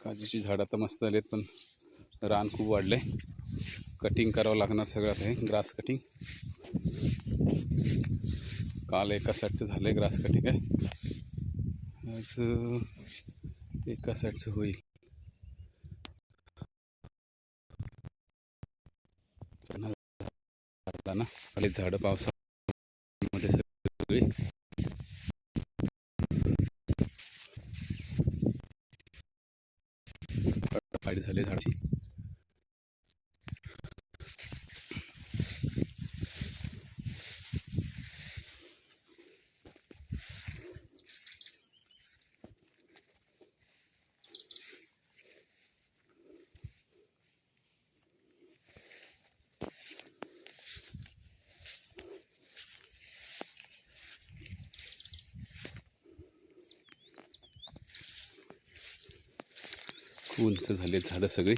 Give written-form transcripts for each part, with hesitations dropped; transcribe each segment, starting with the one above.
काजूची झाडं तर मस्त झालीत, पण रान खूप वाढले. कटिंग करावं लागणार सगळं. आता हे ग्रास कटिंग काल एका साईडचं झालं आहे, ग्रास कटिंग आहे. आज एका साईडचं होईल. ना खाली झाडं पावसामध्ये सगळी फाईट झाली झाडाची. उंच झाले झाडं सगळी.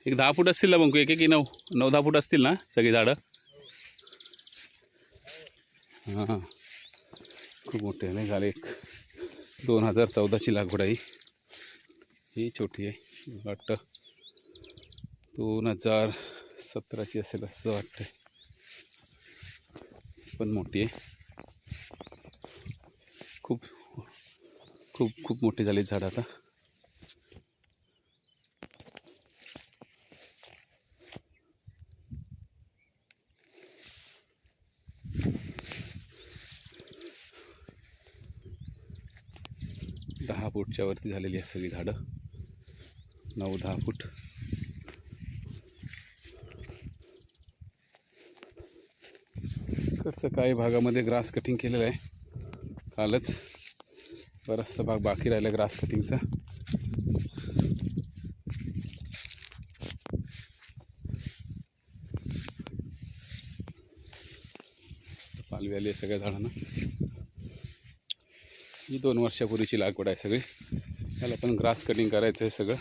एक 10 फूट असतील ना बंकू, एक 9-10 फूट असतील ना सगळी झाडं. हां खूप मोठे नाही झाले. 2014ची लागवड आहे ही. छोटी आहे वाटतं, 2017ची असेल असं वाटतं, पण मोठी आहे. खूप खूप खूप मोठी झाली झाडं आता. दहा फूटच्या वरती झालेली आहे सगळी झाडं, 9-10 फूट. इकडचं काही भागामध्ये ग्रास कटिंग केलेलं आहे कालच. बराचसा भाग बाकी राहिला ग्रास कटिंगचा. पालवी आली आहे सगळ्या झाडांना. ही 2 वर्षापूर्वीची लागवड आहे सगळी. त्याला पण ग्रास कटिंग करायचं आहे सगळं.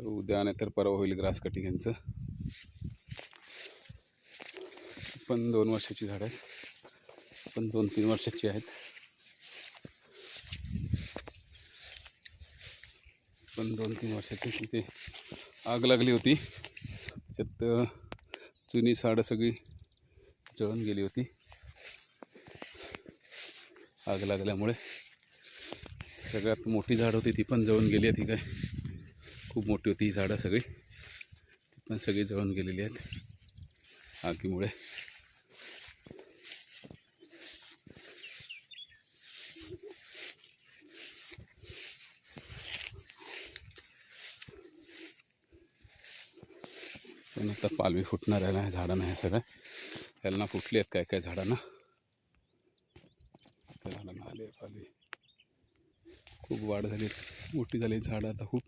उद्या नाही तर परवा होईल ग्रास कटिंग यांचं. पण 2 वर्षाची झाड आहेत, पण 2-3 वर्षाची आहेत. पण 2-3 वर्षाची. तिथे आग लागली होती, त्याच्यात जुनी झाडं सगळी जळून गेली होती. आग लागल्यामुळे सगळ्यात मोठी झाड होती ती पण जळून गेली आहे. ती काय खूप मोठी होती ही झाडं सगळी, ती पण सगळी जळून गेलेली आहेत आगीमुळे. पण आता पालवी फुटणार आहे ना झाडांना. ह्या सगळ्या ह्याला फुटली आहेत काय काय झाडांना. झाडांना आले पालवी. खूप वाढ झाली, मोठी झाली झाडं आता खूप.